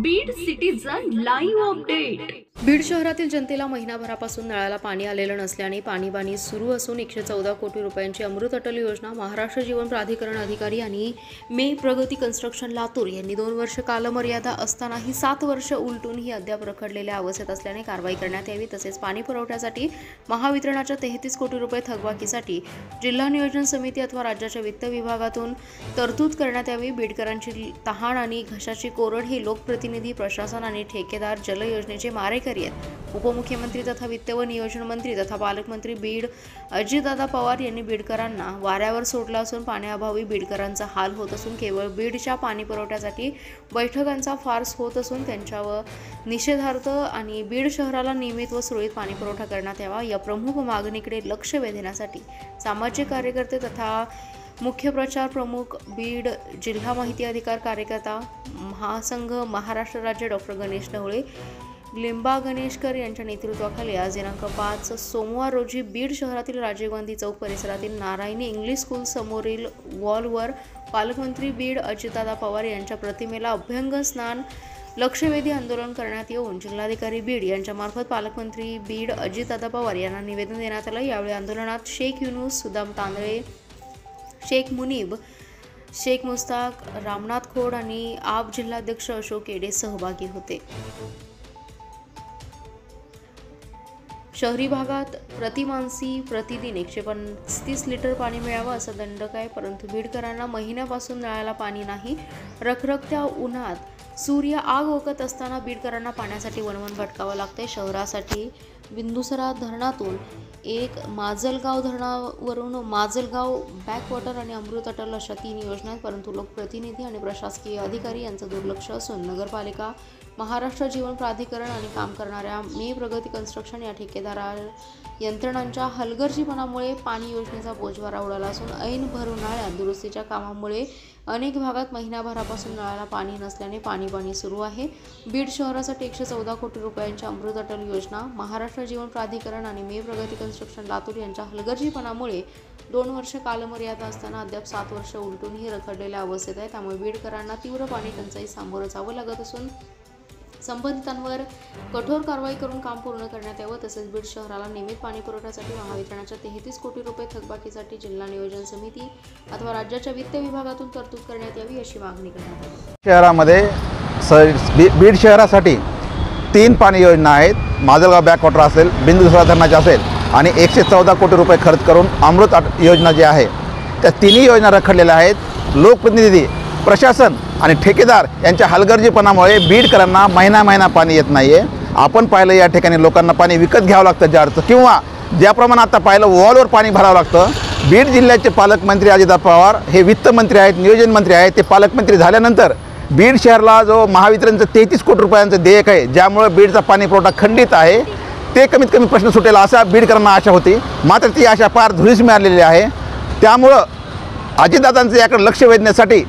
Beed citizen live update. Beed शहरातील जनतेला महिनाभरापासून नळाला पाणी आलेलं नसल्याने पाणीबाणी सुरू असून 114 कोटी रुपयांची अमृत अटल योजना महाराष्ट्र जीवन प्राधिकरण अधिकारी आणि मे प्रगती कन्स्ट्रक्शन लातूर यांनी 2 वर्ष कालमर्यादा असतानाही 7 वर्ष उलटूनही अद्याप रखडलेल्या अवस्थेत असल्याने कारवाई करण्यात यावी। तसेच पाणी पुरवठ्यासाठी महावितरणाच्या 33 कोटी रुपये थकबाकीसाठी जिल्हा नियोजन समिती अथवा राज्याच्या वित्त विभागातून तरतूद करण्यात यावी। बीडकरांची तहान आणि घशाची कोरड हे लोकप्रतिनिधी, प्रशासन आणि ठेकेदार जल योजनेचे मारेकरी आहेत। उपमुख्यमंत्री तथा वित्त व नियोजन मंत्री तथा पालकमंत्री बीड अजितदादा पवार यांनी बीडकरांना वाऱ्यावर सोडलं असून पाण्याअभावी बीडकरांचा हाल होत असून केवळ बीडच्या पाणी पुरवठ्यासाठी बैठकांचा फार्स होत असून त्यांच्यावर निषेधार्थ आणि बीड शहराला नियमित व सुरळीत पाणी पुरवठा करण्यात यावा या प्रमुख मागणीकडे लक्ष वेधण्यासाठी सामाजिक कार्यकर्ते तथा मुख्य प्रचार प्रमुख बीड जिल्हा माहिती अधिकार कार्यकर्ता महासंघ महाराष्ट्र राज्य डॉक्टर गणेश ढवळे, लिंबा गणेशकर यांच्या नेतृत्वाखाली आज दिनांक 5 सोमवार रोजी बीड शहरातील राजीव गांधी चौक परिसरातील नारायणी इंग्लिश स्कूल समोरील वॉलवर पालकमंत्री बीड अजितदादा पवार यांच्या प्रतिमेला अभ्यंग स्नान लक्षवेधी आंदोलन करण्यात येऊन जिल्हाधिकारी बीड यांच्यामार्फत पालकमंत्री बीड अजितदादा पवार यांना निवेदन देण्यात आलं। यावेळी आंदोलनात शेख युनुस, सुदाम तांदळे, शेख मुनीब, शेख मुस्ताक, रामनाथ खोड आणि आप जिल्हाध्यक्ष अशोक येडे सहभागी होते। शहरी भागात प्रतिमानसी प्रतिदिन 135 लिटर पाणी मिळावं असा दंडक आहे, परंतु बीडकरांना महिन्यापासून नळाला पाणी नाही। रखरखत्या उन्हात सूर्य आग ओकत असताना बीडकरांना पाण्यासाठी वणवण भटकावं लागते। शहरासाठी बिंदुसरा धरणातून एक, माजलगाव धरणावरून माजलगाव बॅकवॉटर आणि अमृत अटल अशा 3 योजना आहेत, परंतु लोकप्रतिनिधी आणि प्रशासकीय अधिकारी यांचं दुर्लक्ष असून नगरपालिका, महाराष्ट्र जीवन प्राधिकरण आणि काम करणाऱ्या मे प्रगती कन्स्ट्रक्शन या ठेकेदार यंत्रणांच्या हलगर्जीपणामुळे पाणी योजनेचा बोजवारा उडाला असून ऐन भर उन्हाळ्यात दुरुस्तीच्या कामामुळे अनेक भागात महिनाभरापासून नळाला पाणी नसल्याने पाणीबाणी सुरू आहे। बीड शहरासाठी 114 कोटी रुपयांची अमृत अटल योजना महाराष्ट्र जीवन प्राधिकरण आणि मे प्रगती कन्स्ट्रक्शन लातूर यांच्या हलगर्जीपणामुळे 2 वर्ष कालमर्यादा असताना अद्याप 7 वर्ष उलटूनही रखडलेल्या अवस्थेत आहे। त्यामुळे बीडकरांना तीव्र पाणी टंचाई सामोरं जावं लागत असून संबंधितांवर कठोर कारवाई करून काम पूर्ण करण्यात यावं। तसेच बीड शहराला नियमित पाणी पुरवठ्यासाठी महावितरणाच्या 33 कोटी रुपये थकबाकीसाठी जिल्हा नियोजन समिती अथवा राज्याच्या वित्त विभागातून तरतूद करण्यात यावी अशी मागणी करण्यात आली। शहरामध्ये बीड शहरासाठी 3 पाणी योजना आहेत। माजलगाव बॅकवॉटर असेल, बिंदुसरा धरणाची असेल आणि 114 कोटी रुपये खर्च करून अमृत योजना जी आहे त्या 3 योजना रखडलेल्या आहेत। लोकप्रतिनिधी, प्रशासन आणि ठेकेदार यांच्या हलगर्जीपणामुळे बीडकरांना महिना पाणी येत नाही आहे। आपण पाहिलं या ठिकाणी लोकांना पाणी विकत घ्यावं लागतं जारचं, किंवा ज्याप्रमाणे आता पाहिलं वॉलवर पाणी भरावं लागतं। बीड जिल्ह्याचे पालकमंत्री अजितदादा पवार हे वित्तमंत्री आहेत, नियोजन मंत्री आहेत। ते पालकमंत्री झाल्यानंतर बीड शहराला जो महावितरणचं 33 कोटी रुपयांचं देयक आहे, ज्यामुळे बीडचा पाणी पुरवठा खंडित आहे, ते कमीत कमी प्रश्न सुटेल असा बीडकरांना आशा होती, मात्र ती आशा पार धुळीस मिळालेली आहे। त्यामुळं अजितदादांचं याकडे लक्ष वेधण्यासाठी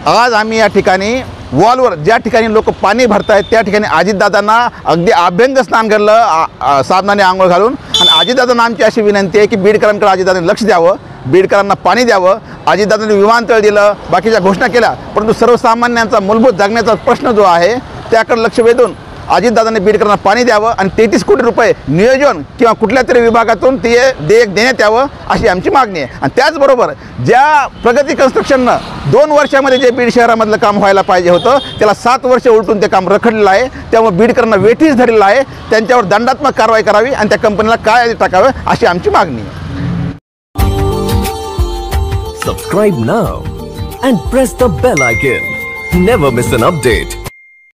आज आम्ही या ठिकाणी वॉलवर ज्या ठिकाणी लोक पाणी भरत आहेत त्या ठिकाणी अजितदादांना अगदी अभ्यंग स्नान केलं साबणाने आंघोळ घालून। आणि अजितदादांना आमची अशी विनंती आहे की बीडकरांकडे अजितदादांनी लक्ष द्यावं, बीडकरांना पाणी द्यावं। अजितदादांनी विमानतळ दिलं, बाकीच्या घोषणा केल्या, परंतु सर्वसामान्यांचा मूलभूत जगण्याचा प्रश्न जो आहे त्याकडे लक्ष वेधून अजितदादांनी बीडकरांना पाणी द्यावं आणि 33 कोटी रुपये नियोजन किंवा कुठल्या तरी विभागातून ते देयक देण्यात यावं अशी आमची मागणी आहे। आणि त्याचबरोबर ज्या प्रगती कन्स्ट्रक्शननं 2 वर्षामध्ये जे बीड शहरामधलं काम व्हायला पाहिजे होतं त्याला 7 वर्ष उलटून ते काम रखडलेलं आहे। त्यामुळे बीडकरांना वेठीस धरलेलं आहे, त्यांच्यावर दंडात्मक कारवाई करावी आणि त्या कंपनीला काय टाकावं अशी आमची मागणी आहे। Subscribe now and press the bell icon. Never miss an update.